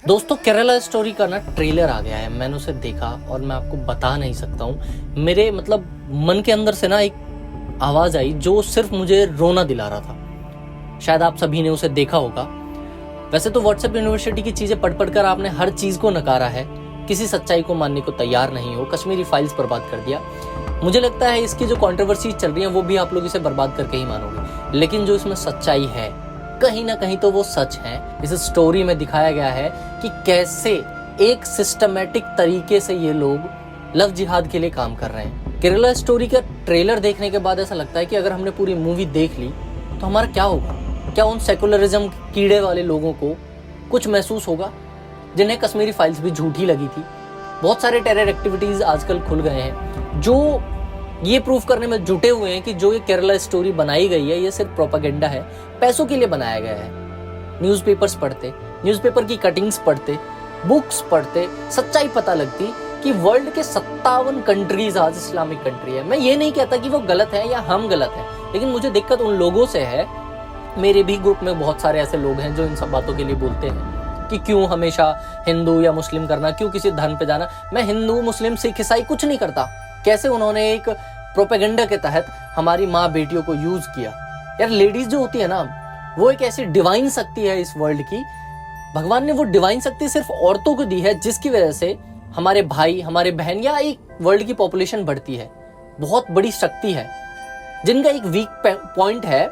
दोस्तों केरला स्टोरी का ना ट्रेलर आ गया है। मैंने उसे देखा और मैं आपको बता नहीं सकता हूँ। मेरे मन के अंदर से ना एक आवाज आई जो सिर्फ मुझे रोना दिला रहा था। शायद आप सभी ने उसे देखा होगा। वैसे तो व्हाट्सएप यूनिवर्सिटी की चीजें पढ़ पढ़कर आपने हर चीज को नकारा है, किसी सच्चाई को मानने को तैयार नहीं हो, कश्मीरी फाइल्स बर्बाद कर दिया। मुझे लगता है इसकी जो कंट्रोवर्सी चल रही है वो भी आप लोग इसे बर्बाद करके ही मानोगे, लेकिन जो इसमें सच्चाई है कहीं ना कहीं तो वो सच है। इस स्टोरी में दिखाया गया है कि कैसे एक सिस्टमैटिक तरीके से ये लोग लव जिहाद के लिए काम कर रहे हैं। केरला स्टोरी का ट्रेलर देखने के बाद ऐसा लगता है कि अगर हमने पूरी मूवी देख ली तो हमारा क्या होगा। क्या उन सेकुलरिज्म कीड़े वाले लोगों को कुछ महसूस होगा जिन्हें कश्मीरी फाइल्स भी झूठी लगी थी। बहुत सारे टेरर एक्टिविटीज आजकल खुल गए हैं जो ये प्रूफ करने में जुटे हुए हैं कि जो ये केरला स्टोरी बनाई गई है ये सिर्फ प्रोपेगेंडा है, पैसों के लिए बनाया गया है। न्यूज़पेपर्स पढ़ते, न्यूज़पेपर की कटिंग्स पढ़ते, बुक्स पढ़ते, सच्चाई पता लगती कि वर्ल्ड के 57 कंट्रीज आज इस्लामिक कंट्री है। मैं ये नहीं कहता कि वो गलत है या हम गलत हैं, लेकिन मुझे दिक्कत उन लोगों से है। मेरे भी ग्रुप में बहुत सारे ऐसे लोग हैं जो इन सब बातों के लिए बोलते हैं कि क्यों हमेशा हिंदू या मुस्लिम करना, क्यों किसी धर्म पे जाना। मैं हिंदू मुस्लिम सिख ईसाई कुछ नहीं करता। कैसे उन्होंने एक प्रोपेगेंडा के तहत हमारी माँ बेटियों को यूज किया। यार लेडीज जो होती है ना, वो एक ऐसी डिवाइन शक्ति है इस वर्ल्ड की। भगवान ने वो डिवाइन शक्ति सिर्फ औरतों को दी है, जिसकी वजह से हमारे भाई, हमारे बहन या एक वर्ल्ड की पॉपुलेशन बढ़ती है। बहुत बड़ी शक्ति है। जिनका एक वीक पॉइंट है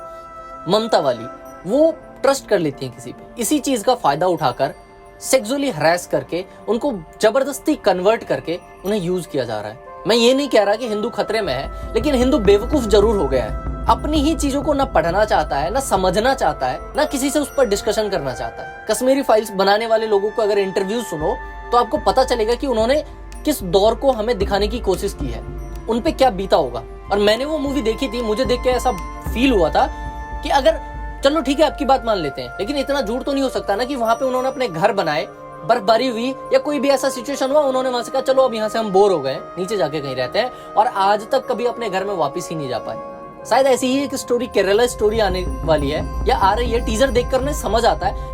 ममता वाली, वो ट्रस्ट कर लेती है किसी पे। इसी चीज का फायदा उठाकर सेक्सुअली हरास करके उनको जबरदस्ती कन्वर्ट करके उन्हें यूज किया जा रहा है। मैं ये नहीं कह रहा कि हिंदू खतरे में है, लेकिन हिंदू बेवकूफ जरूर हो गया है। अपनी ही चीजों को ना पढ़ना चाहता है, ना समझना चाहता है, ना किसी से उस पर डिस्कशन करना चाहता है। कश्मीरी फाइल्स बनाने वाले लोगों को अगर इंटरव्यू सुनो तो आपको पता चलेगा कि उन्होंने किस दौर को हमें दिखाने की कोशिश की है, उन पे क्या बीता होगा। और मैंने वो मूवी देखी थी, मुझे देख के ऐसा फील हुआ था कि अगर चलो ठीक है आपकी बात मान लेते हैं, लेकिन इतना झूठ तो नहीं हो सकता ना कि वहां पे उन्होंने अपने घर बनाए, बर्फबारी हुई या कोई भी ऐसा सिचुएशन हुआ, उन्होंने वहां से कहा चलो अब यहाँ से हम बोर हो गए, नीचे जाके कहीं रहते हैं, और आज तक कभी अपने घर में वापस ही नहीं जा पाए। शायद ऐसी ही एक स्टोरी केरला स्टोरी आने वाली है या आ रही है। टीजर देखकर ना समझ आता है,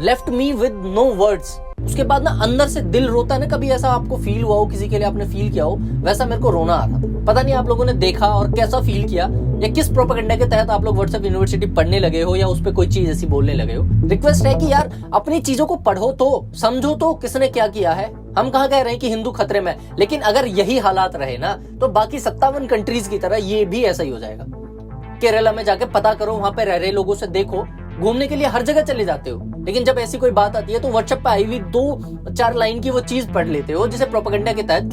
left me with no words. उसके बाद ना अंदर से दिल रोता है ना। कभी ऐसा आपको फील हुआ हो, किसी के लिए आपने फील किया हो, वैसा मेरे को रोना आ रहा था। पता नहीं आप लोगों ने देखा और कैसा फील किया, या किस प्रोपेगेंडा के तहत आप लोग व्हाट्सएप यूनिवर्सिटी पढ़ने लगे हो या उस पर कोई चीज ऐसी बोलने लगे हो। रिक्वेस्ट है कि यार अपनी चीजों को पढ़ो तो, समझो तो किसने क्या किया है। हम कहाँ कह रहे हैं कि हिंदू खतरे में, लेकिन अगर यही हालात रहे ना तो बाकी 57 कंट्रीज की तरह ये भी ऐसा ही हो जाएगा। केरला में जाके पता करो, वहां पे रह रहे लोगों से देखो। घूमने के लिए हर जगह चले जाते हो, लेकिन जब ऐसी कोई बात आती है तो व्हाट्सएप पे आई हुई 2-4 लाइन की वो चीज पढ़ लेते हो जिसे प्रोपेगेंडा के तहत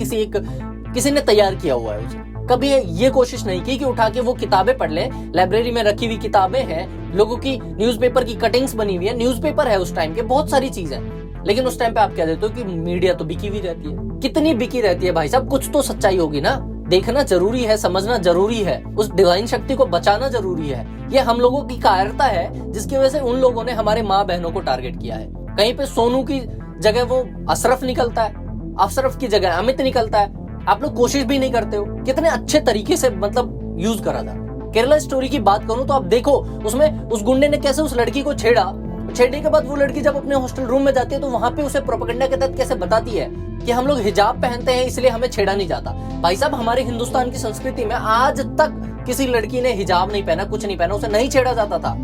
किसी ने तैयार किया हुआ है उसे। कभी ये कोशिश नहीं की कि उठा के वो किताबें पढ़ लें। लाइब्रेरी में रखी हुई किताबें हैं, लोगों की न्यूज़पेपर की कटिंग्स बनी हुई है, न्यूज़पेपर है उस टाइम के, बहुत सारी चीजें, लेकिन उस टाइम पे आप कह देते हो कि मीडिया तो बिकी हुई रहती है। कितनी बिकी रहती है भाई साहब, कुछ तो सच्चाई होगी ना। देखना जरूरी है, समझना जरूरी है, उस डिवाइन शक्ति को बचाना जरूरी है। ये हम लोगों की कायरता है जिसकी वजह से उन लोगों ने हमारे माँ बहनों को टारगेट किया है। कहीं पे सोनू की जगह वो अशरफ निकलता है, अशरफ की जगह अमित निकलता है। आप लोग कोशिश भी नहीं करते हो। कितने अच्छे तरीके से यूज करा था। केरला स्टोरी की बात करूं तो आप देखो उसमें उस गुंडे ने कैसे उस लड़की को छेड़ने के बाद वो लड़की जब अपने हॉस्टल रूम में जाती है तो वहां पे उसे प्रोपेगेंडा के तहत कैसे बताती है कि हम लोग हिजाब पहनते हैं इसलिए हमें छेड़ा नहीं जाता। भाई साहब, हमारे हिंदुस्तान की संस्कृति में आज तक किसी लड़की ने हिजाब नहीं पहना, कुछ नहीं पहना, उसे नहीं छेड़ा जाता था।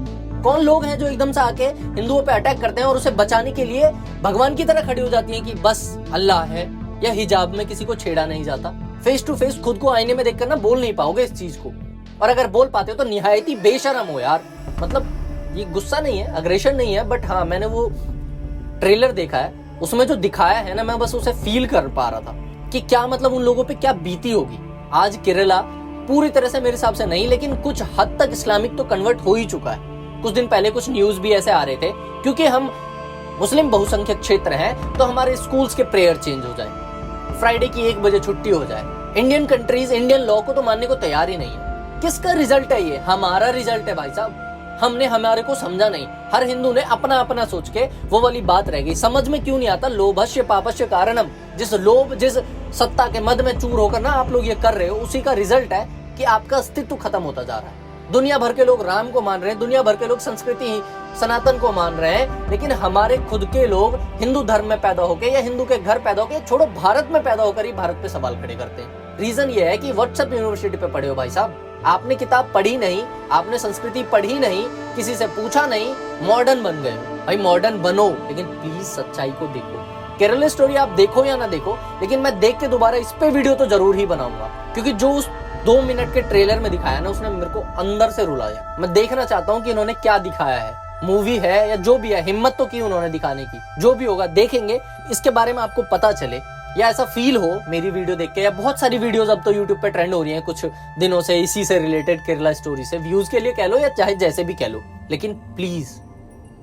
कौन लोग हैं जो एकदम से आके हिंदुओं पे अटैक करते हैं और उसे बचाने के लिए भगवान की तरह खड़ी हो जाती हैं कि बस अल्लाह है या हिजाब में किसी को छेड़ा नहीं जाता। फेस टू फेस खुद को आईने में देखकर ना बोल नहीं पाओगे इस चीज को, और अगर बोल पाते हो तो निहायत ही बेशरम हो यार। ये गुस्सा नहीं है, अग्रेशन नहीं है, बट हाँ मैंने वो ट्रेलर देखा है, उसमें जो दिखाया है ना, मैं बस उसे फील कर पा रहा था कि क्या उन लोगों पे क्या बीती होगी। आज केरला पूरी तरह से मेरे हिसाब से नहीं, लेकिन कुछ हद तक इस्लामिक तो कन्वर्ट हो ही चुका है। कुछ दिन पहले कुछ न्यूज भी ऐसे आ रहे थे, क्योंकि हम मुस्लिम बहुसंख्यक क्षेत्र हैं तो हमारे स्कूल्स के प्रेयर चेंज हो जाए, फ्राइडे की 1 बजे छुट्टी हो जाए। इंडियन कंट्रीज इंडियन लॉ को तो मानने को तैयार ही नहीं है। किसका रिजल्ट है ये? हमारा रिजल्ट है भाई साहब। हमने हमारे को समझा नहीं। हर हिंदू ने अपना अपना सोच के वो वाली बात रह गई। समझ में क्यों नहीं आता? लोभस्य पापस्य कारणम। जिस लोभ, जिस सत्ता के मद में चूर होकर ना आप लोग ये कर रहे हो, उसी का रिजल्ट है कि आपका अस्तित्व खत्म होता जा रहा है। दुनिया भर के लोग राम को मान रहे हैं, दुनिया भर के लोग संस्कृति सनातन को मान रहे हैं, लेकिन हमारे खुद के लोग हिंदू धर्म में पैदा होकर या हिंदू के घर पैदा होकर, छोड़ो भारत में पैदा होकर ही भारत पे सवाल खड़े करते हैं। रीजन ये है कि व्हाट्सएप यूनिवर्सिटी पे पढ़े हो भाई साहब, आपने किताब पढ़ी नहीं, आपने संस्कृति पढ़ी नहीं, किसी से पूछा नहीं, मॉडर्न बन गए हो। भाई मॉडर्न बनो, लेकिन प्लीज सच्चाई को देखो। केरला स्टोरी आप देखो या ना देखो, लेकिन मैं देख के दोबारा इस पे वीडियो तो जरूर ही बनाऊंगा, क्योंकि जो उस 2 मिनट के ट्रेलर में दिखाया ना, उसने मेरे को अंदर से रुलाया। मैं देखना चाहता हूँ कि इन्होंने क्या दिखाया है, मूवी है या जो भी है, हिम्मत तो की उन्होंने दिखाने की। जो भी होगा देखेंगे, इसके बारे में आपको पता चले या ऐसा फील हो मेरी वीडियो देख के, या बहुत सारी वीडियोस अब तो यूट्यूब पे ट्रेंड हो रही हैं कुछ दिनों से इसी से रिलेटेड, केरला स्टोरी से, व्यूज के लिए कह लो या चाहे जैसे भी कह लो, लेकिन प्लीज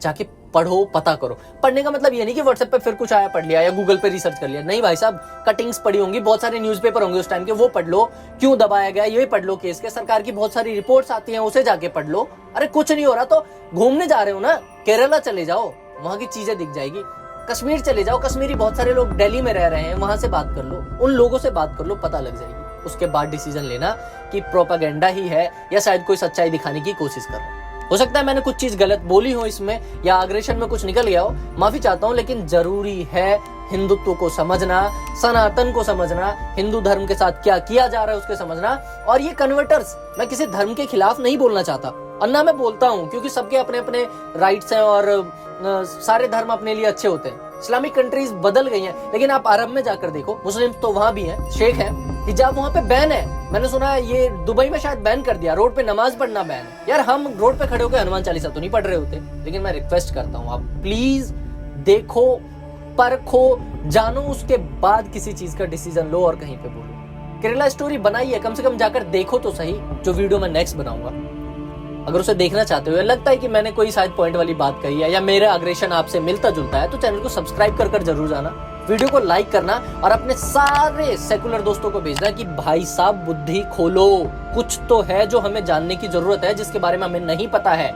जाके पढ़ो, पता करो। पढ़ने का मतलब ये नहीं कि व्हाट्सएप पे फिर कुछ आया पढ़ लिया या गूगल पे रिसर्च कर लिया, नहीं भाई साहब, कटिंग्स पढ़ी होंगी, बहुत सारे न्यूज़पेपर होंगे उस टाइम के, वो पढ़ लो, क्यों दबाया गया ये पढ़ लो, केस के सरकार की बहुत सारी रिपोर्ट्स आती हैं, उसे जाके पढ़ लो। अरे कुछ नहीं हो रहा तो घूमने जा रहे हो ना, केरला चले जाओ, वहां की चीजें दिख जाएगी। कश्मीर चले जाओ, कश्मीरी बहुत सारे लोग दिल्ली में रह रहे हैं, वहां से बात कर लो, उन लोगों से बात कर लो, पता लग जाएगी। उसके बाद डिसीजन लेना कि प्रोपेगेंडा ही है या शायद कोई सच्चाई दिखाने की कोशिश कर रहा है। हो सकता है मैंने कुछ चीज गलत बोली हो इसमें, या अग्रेशन में कुछ निकल गया हो, माफी चाहता हूं, लेकिन जरूरी है हिंदुत्व को समझना, सनातन को समझना, हिंदू धर्म के साथ क्या किया जा रहा है उसके समझना। और ये कन्वर्टर्स, मैं किसी धर्म के खिलाफ नहीं बोलना चाहता, और ना मैं बोलता हूं, क्योंकि सबके अपने अपने राइट्स हैं और सारे धर्म अपने लिए अच्छे होते हैं। इस्लामिक कंट्रीज बदल गई हैं, लेकिन आप अरब में जाकर देखो, मुस्लिम तो वहां भी हैं, शेख हैं, हिजाब वहां पे बैन है। मैंने सुना है ये दुबई में शायद बैन कर दिया, रोड पे नमाज पढ़ना बैन है। यार हम रोड पे खड़े होकर हनुमान चालीसा तो नहीं पढ़ रहे होते, लेकिन मैं रिक्वेस्ट करता हूँ आप प्लीज देखो, परखो, जानो, उसके बाद किसी चीज का डिसीजन लो और कहीं पे बोलो। केरला स्टोरी बनाई है, कम से कम जाकर देखो तो सही, जो वीडियो मैं नेक्स्ट बनाऊंगा। अगर उसे देखना चाहते हो, लगता है कि मैंने कोई शायद पॉइंट वाली बात कही है या मेरा अग्रेशन आपसे मिलता जुलता है, तो चैनल को सब्सक्राइब कर जरूर जाना, वीडियो को लाइक करना और अपने सारे सेकुलर दोस्तों को भेजना कि भाई साहब बुद्धि खोलो, कुछ तो है जो हमें जानने की जरूरत है, जिसके बारे में हमें नहीं पता है।